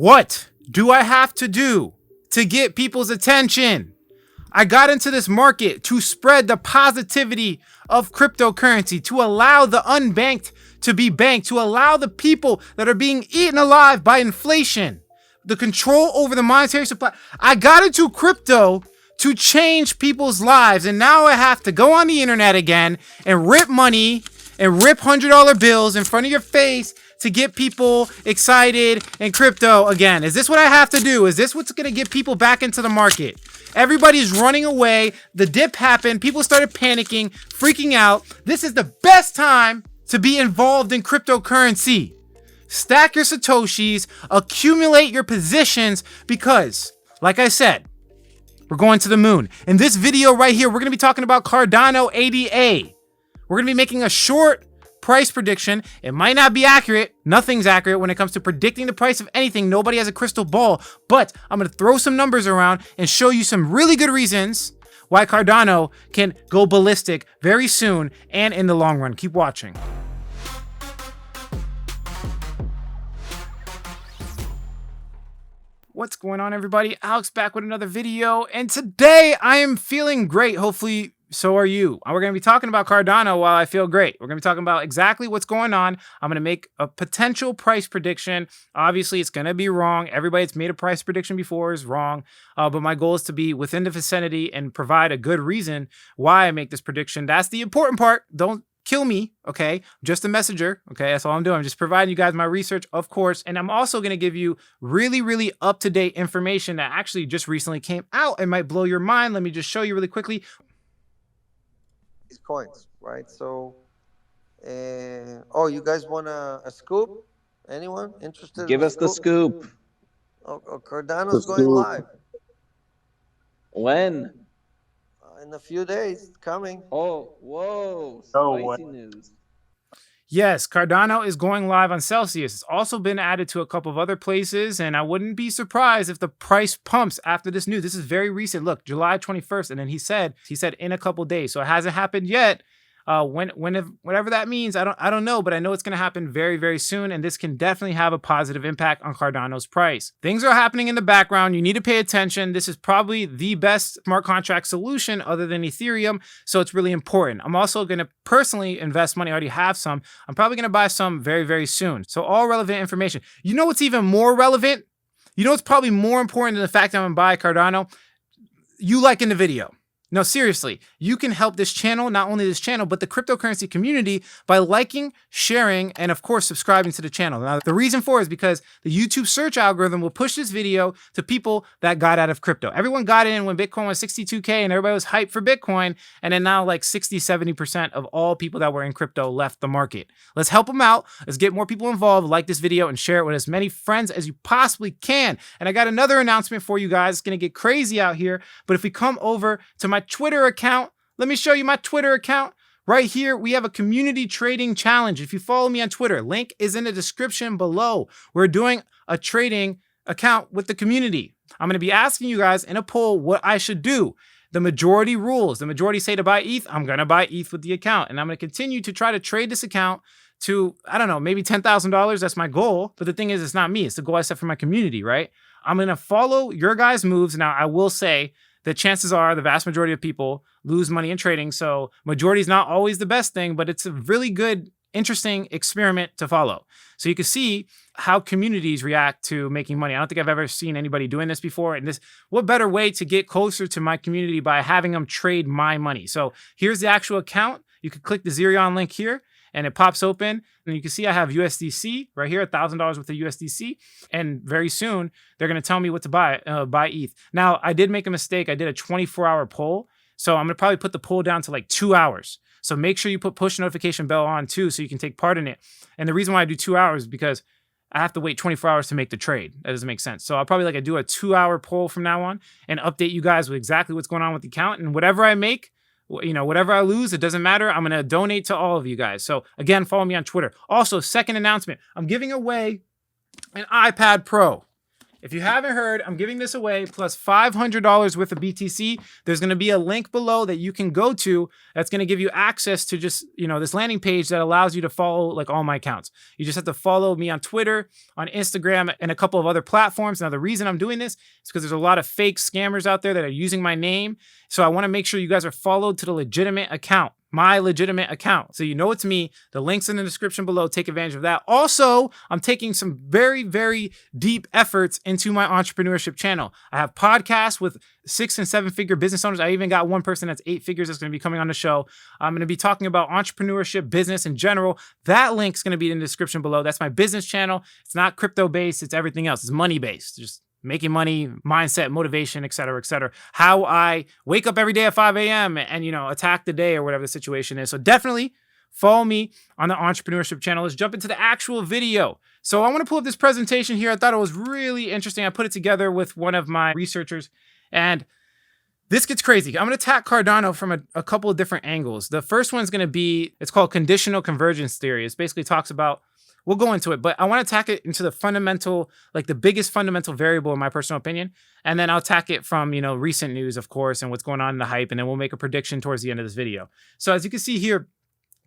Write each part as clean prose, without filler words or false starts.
What do I have to do to get people's attention? I got into this market to spread the positivity of cryptocurrency, to allow the unbanked to be banked, to allow the people that are being eaten alive by inflation, the control over the monetary supply. I got into crypto to change people's lives, and now I have to go on the internet again and rip money and rip $100 bills in front of your face to get people excited in crypto again. Is this what I have to do? Is this what's going to get people back into the market? Everybody's running away. The dip happened. People started panicking, freaking out. This is the best time to be involved in cryptocurrency. Stack your Satoshis, accumulate your positions, because, like I said, we're going to the moon. In this video right here, we're going to be talking about Cardano ADA. We're going to be making a short price prediction. It might not be accurate. Nothing's accurate when it comes to predicting the price of anything. Nobody has a crystal ball, but I'm going to throw some numbers around and show you some really good reasons why Cardano can go ballistic very soon and in the long run. Keep watching. What's going on, everybody? Alex back with another video, and today I am feeling great. Hopefully so are you. We're going to be talking about Cardano while I feel great. We're going to be talking about exactly what's going on. I'm going to make a potential price prediction. Obviously, it's going to be wrong. Everybody that's made a price prediction before is wrong. But my goal is to be within the vicinity and provide a good reason why I make this prediction. That's the important part. Don't kill me, okay? I'm just a messenger, okay? That's all I'm doing. I'm just providing you guys my research, of course. And I'm also going to give you really, really up-to-date information that actually just recently came out. It might blow your mind. Let me just show you really quickly. Coins, right? So, oh, you guys want a scoop? Anyone interested? Give us the scoop. Oh, Cardano's going live. When? In a few days, coming. Oh, whoa! Spicy news. Yes, Cardano is going live on Celsius. It's also been added to a couple of other places, and I wouldn't be surprised if the price pumps after this news. This is very recent. Look, July 21st, and then he said in a couple days. So it hasn't happened yet. Whatever that means, I don't know, but I know it's going to happen very, very soon, and this can definitely have a positive impact on Cardano's price. Things are happening in the background. You need to pay attention. This is probably the best smart contract solution other than Ethereum, so it's really important. I'm also going to personally invest money. I already have some. I'm probably going to buy some very, very soon. So all relevant information. You know what's even more relevant? You know what's probably more important than the fact that I'm going to buy Cardano? You liking the video. No, seriously, you can help this channel, not only this channel, but the cryptocurrency community by liking, sharing, and of course, subscribing to the channel. Now, the reason for it is because the YouTube search algorithm will push this video to people that got out of crypto. Everyone got in when Bitcoin was 62K and everybody was hyped for Bitcoin. And then now like 60, 70% of all people that were in crypto left the market. Let's help them out. Let's get more people involved. Like this video and share it with as many friends as you possibly can. And I got another announcement for you guys. It's going to get crazy out here. But if we come over to my Twitter account, let me show you my Twitter account. Right here, we have a community trading challenge. If you follow me on Twitter, link is in the description below. We're doing a trading account with the community. I'm going to be asking you guys in a poll what I should do. The majority rules. The majority say to buy ETH. I'm going to buy ETH with the account. And I'm going to continue to try to trade this account to, I don't know, maybe $10,000. That's my goal. But the thing is, it's not me. It's the goal I set for my community, right? I'm going to follow your guys' moves. Now, I will say, the chances are the vast majority of people lose money in trading. So majority is not always the best thing, but it's a really good, interesting experiment to follow. So you can see how communities react to making money. I don't think I've ever seen anybody doing this before. And what better way to get closer to my community by having them trade my money? So here's the actual account. You can click the Xerion link here, and it pops open. And you can see I have USDC right here, $1,000 worth of USDC. And very soon, they're going to tell me what to buy ETH. Now, I did make a mistake. I did a 24-hour poll. So I'm going to probably put the poll down to like 2 hours. So make sure you put push notification bell on too, so you can take part in it. And the reason why I do 2 hours is because I have to wait 24 hours to make the trade. That doesn't make sense. So I'll probably do a 2-hour poll from now on and update you guys with exactly what's going on with the account. And whatever I make, whatever I lose, it doesn't matter. I'm going to donate to all of you guys. So again, follow me on Twitter. Also, second announcement, I'm giving away an iPad Pro. If you haven't heard, I'm giving this away plus $500 worth of BTC. There's going to be a link below that you can go to that's going to give you access to just, this landing page that allows you to follow like all my accounts. You just have to follow me on Twitter, on Instagram, and a couple of other platforms. Now, the reason I'm doing this is because there's a lot of fake scammers out there that are using my name. So I want to make sure you guys are followed to the legitimate account. My legitimate account. So you know it's me. The link's in the description below. Take advantage of that. Also, I'm taking some very, very deep efforts into my entrepreneurship channel. I have podcasts with 6 and 7 figure business owners. I even got one person that's 8 figures that's going to be coming on the show. I'm going to be talking about entrepreneurship, business in general. That link's going to be in the description below. That's my business channel. It's not crypto based. It's everything else. It's money based. Just making money, mindset, motivation, et cetera, et cetera. How I wake up every day at 5 a.m. and, attack the day or whatever the situation is. So definitely follow me on the entrepreneurship channel. Let's jump into the actual video. So I want to pull up this presentation here. I thought it was really interesting. I put it together with one of my researchers, and this gets crazy. I'm going to attack Cardano from a couple of different angles. The first one's going to be, it's called Conditional Convergence theory. It basically talks about, we'll go into it, but I want to attack it into the fundamental, like the biggest fundamental variable in my personal opinion. And then I'll attack it from, recent news, of course, and what's going on in the hype. And then we'll make a prediction towards the end of this video. So as you can see here,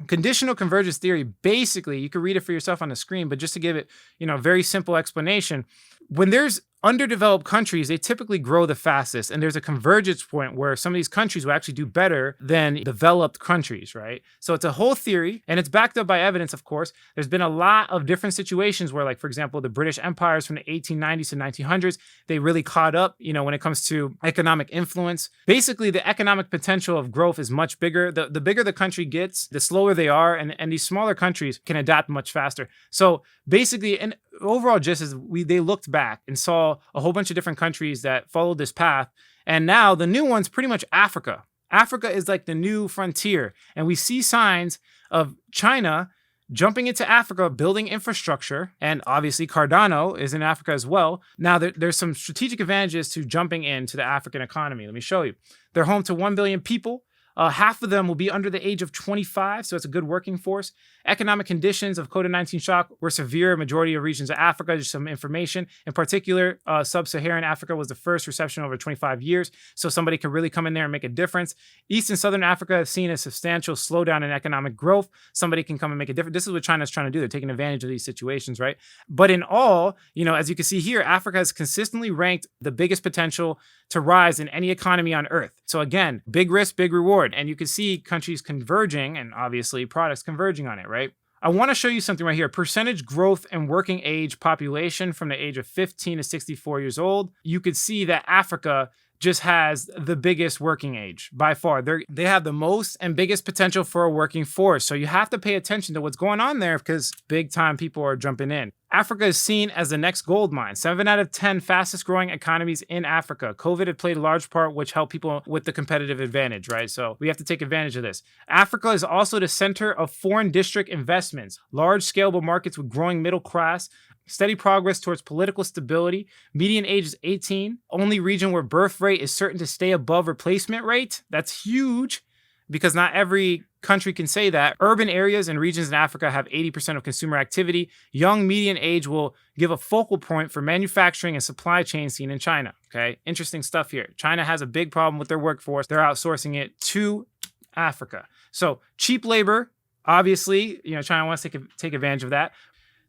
conditional convergence theory, basically, you can read it for yourself on the screen, but just to give it, a very simple explanation, when there's underdeveloped countries, they typically grow the fastest. And there's a convergence point where some of these countries will actually do better than developed countries, right? So it's a whole theory, and it's backed up by evidence, of course. There's been a lot of different situations where, like, for example, the British empires from the 1890s to 1900s, they really caught up, when it comes to economic influence. Basically, the economic potential of growth is much bigger. The bigger the country gets, the slower they are, and these smaller countries can adapt much faster. So basically, and overall gist is they looked back and saw a whole bunch of different countries that followed this path. And now the new one's pretty much Africa. Africa is like the new frontier. And we see signs of China jumping into Africa, building infrastructure. And obviously Cardano is in Africa as well. Now there's some strategic advantages to jumping into the African economy. Let me show you. They're home to 1 billion people. Half of them will be under the age of 25, so it's a good working force. Economic conditions of COVID-19 shock were severe in majority of regions of Africa. Just some information. In particular, sub-Saharan Africa was the first recession over 25 years, so somebody could really come in there and make a difference. East and Southern Africa have seen a substantial slowdown in economic growth. Somebody can come and make a difference. This is what China's trying to do. They're taking advantage of these situations, right? But in all, as you can see here, Africa has consistently ranked the biggest potential to rise in any economy on Earth. So again, big risk, big reward. And you can see countries converging and obviously products converging on it, right? I want to show you something right here. Percentage growth and working age population from the age of 15 to 64 years old. You could see that Africa just has the biggest working age by far. They have the most and biggest potential for a working force. So you have to pay attention to what's going on there because big time people are jumping in. Africa is seen as the next gold mine. 7 out of 10 fastest growing economies in Africa. COVID had played a large part, which helped people with the competitive advantage, right? So we have to take advantage of this. Africa is also the center of foreign district investments, large scalable markets with growing middle class, steady progress towards political stability. Median age is 18. Only region where birth rate is certain to stay above replacement rate. That's huge because not every country can say that. Urban areas and regions in Africa have 80% of consumer activity. Young median age will give a focal point for manufacturing and supply chain seen in China. Okay, interesting stuff here. China has a big problem with their workforce. They're outsourcing it to Africa. So cheap labor, obviously, China wants to take advantage of that.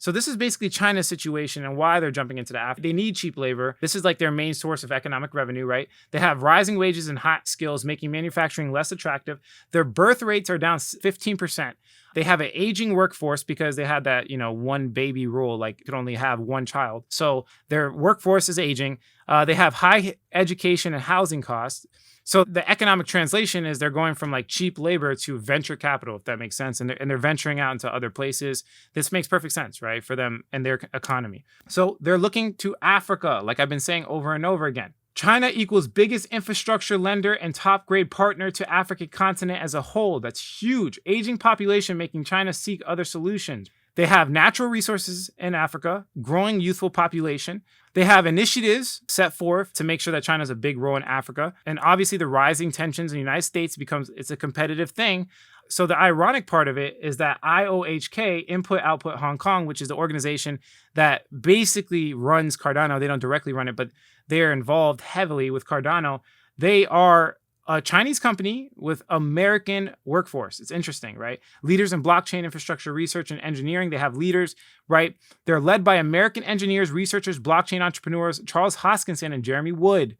So this is basically China's situation and why they're jumping into the Africa. They need cheap labor. This is like their main source of economic revenue, right? They have rising wages and hot skills, making manufacturing less attractive. Their birth rates are down 15%. They have an aging workforce because they had that, one baby rule, like you could only have one child. So their workforce is aging. They have high education and housing costs. So the economic translation is they're going from like cheap labor to venture capital, if that makes sense. And they're venturing out into other places. This makes perfect sense, right? For them and their economy. So they're looking to Africa, like I've been saying over and over again. China equals biggest infrastructure lender and top grade partner to African continent as a whole. That's huge. Aging population making China seek other solutions. They have natural resources in Africa, growing youthful population. They have initiatives set forth to make sure that China has a big role in Africa. And obviously the rising tensions in the United States it's a competitive thing. So the ironic part of it is that IOHK, Input Output Hong Kong, which is the organization that basically runs Cardano, they don't directly run it, but they're involved heavily with Cardano. They are a Chinese company with American workforce. It's interesting, right? Leaders in blockchain infrastructure research and engineering. They have leaders, right? They're led by American engineers, researchers, blockchain entrepreneurs, Charles Hoskinson and Jeremy Wood.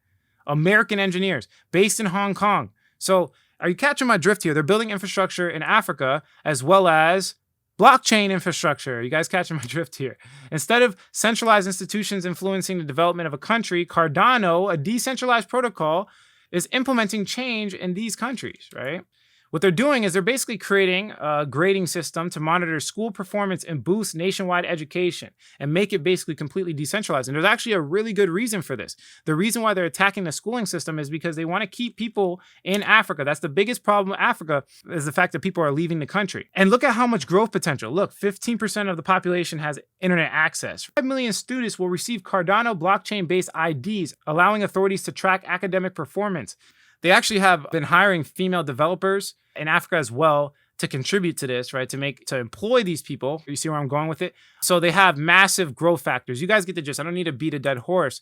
American engineers based in Hong Kong. So are you catching my drift here? They're building infrastructure in Africa as well as blockchain infrastructure. You guys catching my drift here? Instead of centralized institutions influencing the development of a country, Cardano, a decentralized protocol, is implementing change in these countries, right? What they're doing is they're basically creating a grading system to monitor school performance and boost nationwide education and make it basically completely decentralized. And there's actually a really good reason for this. The reason why they're attacking the schooling system is because they want to keep people in Africa. That's the biggest problem with Africa, is the fact that people are leaving the country. And look at how much growth potential. Look, 15% of the population has internet access. 5 million students will receive Cardano blockchain-based IDs, allowing authorities to track academic performance. They actually have been hiring female developers in Africa as well to contribute to this, right? To employ these people. You see where I'm going with it? So they have massive growth factors. You guys get the gist. I don't need to beat a dead horse.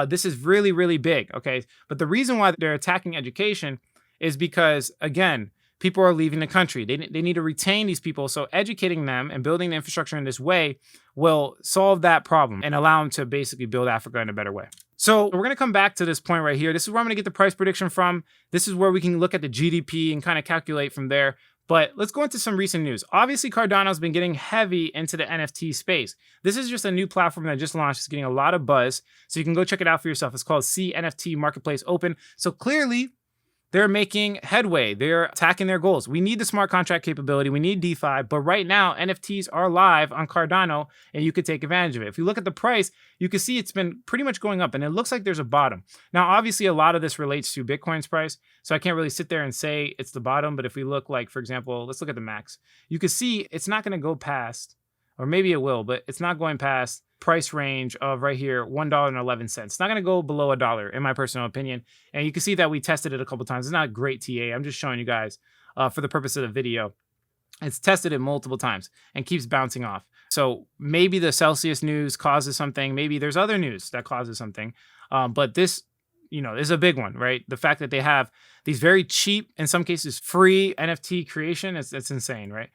This is really, really big, okay? But the reason why they're attacking education is because, again, people are leaving the country. They need to retain these people. So educating them and building the infrastructure in this way will solve that problem and allow them to basically build Africa in a better way. So we're going to come back to this point right here. This is where I'm going to get the price prediction from. This is where we can look at the GDP and kind of calculate from there. But let's go into some recent news. Obviously, Cardano's been getting heavy into the NFT space. This is just a new platform that just launched. It's getting a lot of buzz. So you can go check it out for yourself. It's called CNFT Marketplace Open. So clearly, they're making headway. They're attacking their goals. We need the smart contract capability. We need DeFi. But right now, NFTs are live on Cardano, and you could take advantage of it. If you look at the price, you can see it's been pretty much going up, and it looks like there's a bottom. Now, obviously, a lot of this relates to Bitcoin's price, so I can't really sit there and say it's the bottom. But if we look like, for example, let's look at the max. You can see it's not going to go past, or maybe it will, but it's not going past price range of right here, $1.11. It's not going to go below $1, in my personal opinion. And you can see that we tested it a couple times. It's not a great TA. I'm just showing you guys for the purpose of the video. It's tested it multiple times and keeps bouncing off. So maybe the Celsius news causes something. Maybe there's other news that causes something. But this, is a big one, right? The fact that they have these very cheap, in some cases, free NFT creation, it's insane, right?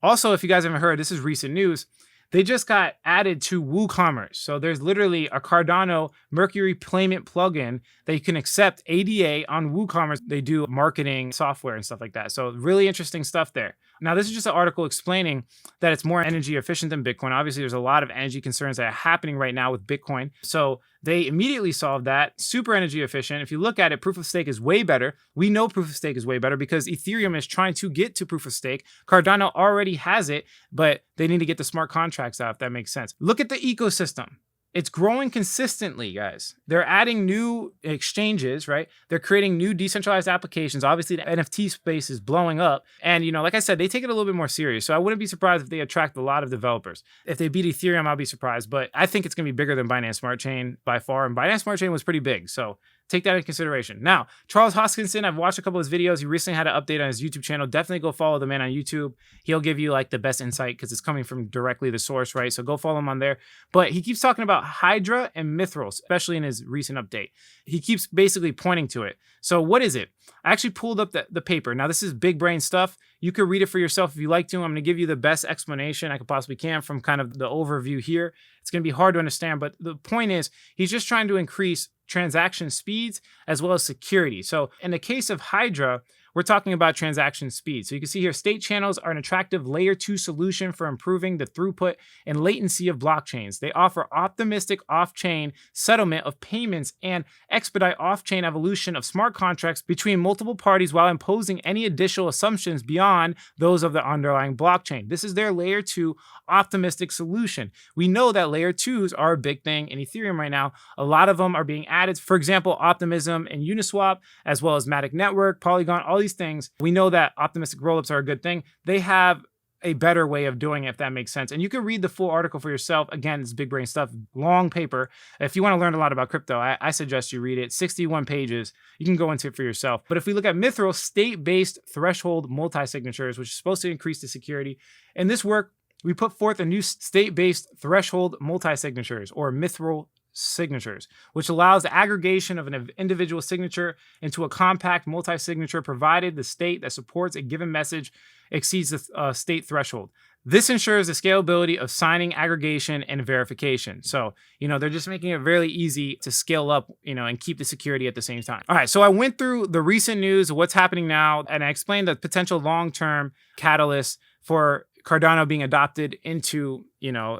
Also, if you guys haven't heard, this is recent news. They just got added to WooCommerce. So there's literally a Cardano Mercury payment plugin that you can accept ADA on WooCommerce. They do marketing software and stuff like that. So really interesting stuff there. Now, this is just an article explaining that it's more energy efficient than Bitcoin. Obviously, there's a lot of energy concerns that are happening right now with Bitcoin. So they immediately solved that. Super energy efficient. If you look at it, proof of stake is way better. We know proof of stake is way better because Ethereum is trying to get to proof of stake. Cardano already has it, but they need to get the smart contracts out, if that makes sense. Look at the ecosystem. It's growing consistently, guys. They're adding new exchanges, right? They're creating new decentralized applications. Obviously, the NFT space is blowing up. And, like I said, they take it a little bit more serious. So I wouldn't be surprised if they attract a lot of developers. If they beat Ethereum, I'll be surprised. But I think it's going to be bigger than Binance Smart Chain by far. And Binance Smart Chain was pretty big. So take that into consideration. Now, Charles Hoskinson, I've watched a couple of his videos. He recently had an update on his YouTube channel. Definitely go follow the man on YouTube. He'll give you the best insight because it's coming from directly the source, right? So go follow him on there. But he keeps talking about Hydra and Mithril, especially in his recent update. He keeps basically pointing to it. So what is it? I actually pulled up the paper. Now, this is big brain stuff. You could read it for yourself if you like to. I'm going to give you the best explanation I could possibly can from kind of the overview here. It's going to be hard to understand, but the point is he's just trying to increase transaction speeds as well as security. So in the case of Hydra, we're talking about transaction speed. So you can see here, state channels are an attractive layer 2 solution for improving the throughput and latency of blockchains. They offer optimistic off-chain settlement of payments and expedite off-chain evolution of smart contracts between multiple parties while imposing any additional assumptions beyond those of the underlying blockchain. This is their layer 2 optimistic solution. We know that layer 2s are a big thing in Ethereum right now. A lot of them are being added. For example, Optimism and Uniswap, as well as Matic Network, Polygon, all these things. We know that optimistic rollups are a good thing. They have a better way of doing it, if that makes sense. And you can read the full article for yourself. Again, it's big brain stuff, long paper. If you want to learn a lot about crypto, I suggest you read it. 61 pages. You can go into it for yourself. But if we look at Mithril, state-based threshold multi-signatures, which is supposed to increase the security. In this work, we put forth a new state-based threshold multi-signatures, or Mithril signatures, which allows the aggregation of an individual signature into a compact multi-signature provided the state that supports a given message exceeds the state threshold. This ensures the scalability of signing, aggregation, and verification. So, they're just making it really easy to scale up, and keep the security at the same time. All right, so I went through the recent news, what's happening now, and I explained the potential long-term catalyst for Cardano being adopted into,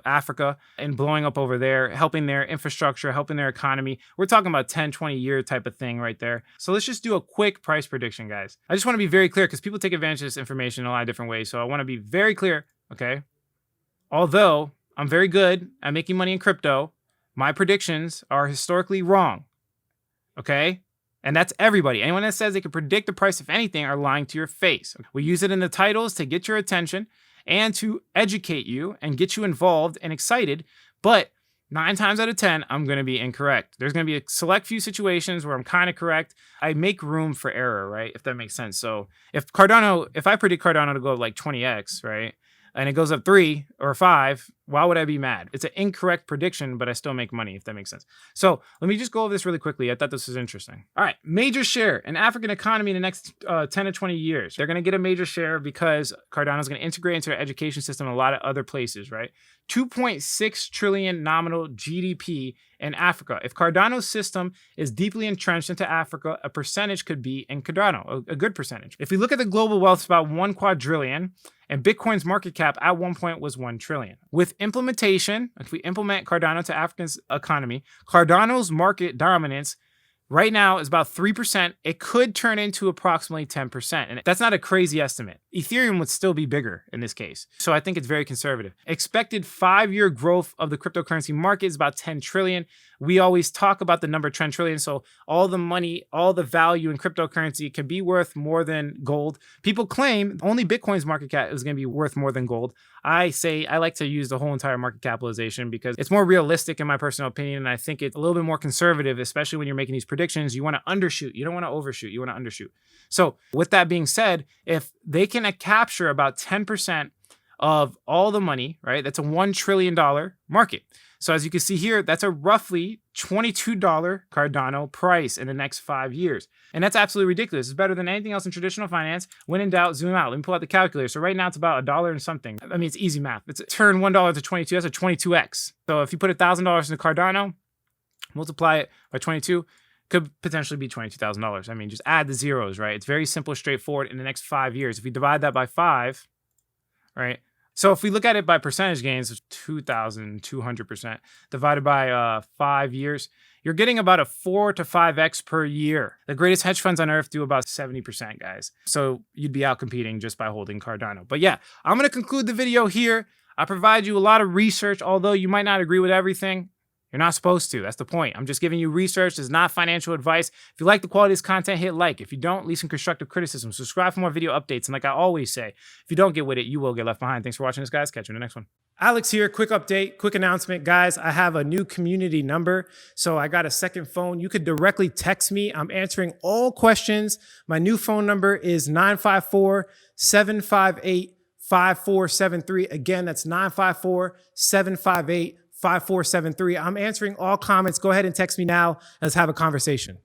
Africa and blowing up over there, helping their infrastructure, helping their economy. We're talking about 10, 20 year type of thing right there. So let's just do a quick price prediction, guys. I just want to be very clear because people take advantage of this information in a lot of different ways. So I want to be very clear, okay? Although I'm very good at making money in crypto, my predictions are historically wrong, okay? And that's everybody. Anyone that says they can predict the price of anything are lying to your face. We use it in the titles to get your attention and to educate you and get you involved and excited. But 9 times out of 10, I'm going to be incorrect. There's going to be a select few situations where I'm kind of correct. I make room for error, right? If that makes sense. So if I predict Cardano to go up like 20x, right? And it goes up 3 or 5, why would I be mad? It's an incorrect prediction, but I still make money, if that makes sense. So let me just go over this really quickly. I thought this was interesting. All right, major share in African economy in the next 10 to 20 years. They're going to get a major share because Cardano is going to integrate into their education system in a lot of other places, right? 2.6 trillion nominal GDP in Africa. If Cardano's system is deeply entrenched into Africa, a percentage could be in Cardano, a good percentage. If we look at the global wealth, it's about 1 quadrillion, and Bitcoin's market cap at one point was 1 trillion. With implementation, if we implement Cardano to Africa's economy, Cardano's market dominance right now is about 3%. It could turn into approximately 10%. And that's not a crazy estimate. Ethereum would still be bigger in this case. So I think it's very conservative. Expected 5-year growth of the cryptocurrency market is about 10 trillion. We always talk about the number 10 trillion. So all the money, all the value in cryptocurrency can be worth more than gold. People claim only Bitcoin's market cap is going to be worth more than gold. I like to use the whole entire market capitalization because it's more realistic in my personal opinion. And I think it's a little bit more conservative, especially when you're making these predictions. You want to undershoot. You don't want to overshoot. You want to undershoot. So with that being said, if they can capture about 10% of all the money, right? That's a $1 trillion market. So as you can see here, that's a roughly $22 Cardano price in the next 5 years. And that's absolutely ridiculous. It's better than anything else in traditional finance. When in doubt, zoom out. Let me pull out the calculator. So right now it's about $1 and something. I mean, it's easy math. It's turn $1 to 22. That's a 22x. So if you put $1,000 into Cardano, multiply it by 22, could potentially be $22,000. I mean, just add the zeros, right? It's very simple, straightforward in the next 5 years. If we divide that by 5, right? So if we look at it by percentage gains, it's 2,200% divided by 5 years, you're getting about a 4 to 5x per year. The greatest hedge funds on earth do about 70%, guys. So you'd be out competing just by holding Cardano. But yeah, I'm going to conclude the video here. I provide you a lot of research, although you might not agree with everything. You're not supposed to. That's the point. I'm just giving you research. It's not financial advice. If you like the quality of this content, hit like. If you don't, leave some constructive criticism. Subscribe for more video updates. And like I always say, if you don't get with it, you will get left behind. Thanks for watching this, guys. Catch you in the next one. Alex here. Quick update, quick announcement. Guys, I have a new community number. So I got a second phone. You could directly text me. I'm answering all questions. My new phone number is 954-758-5473. Again, that's 954-758-5473. I'm answering all comments. Go ahead and text me now. Let's have a conversation.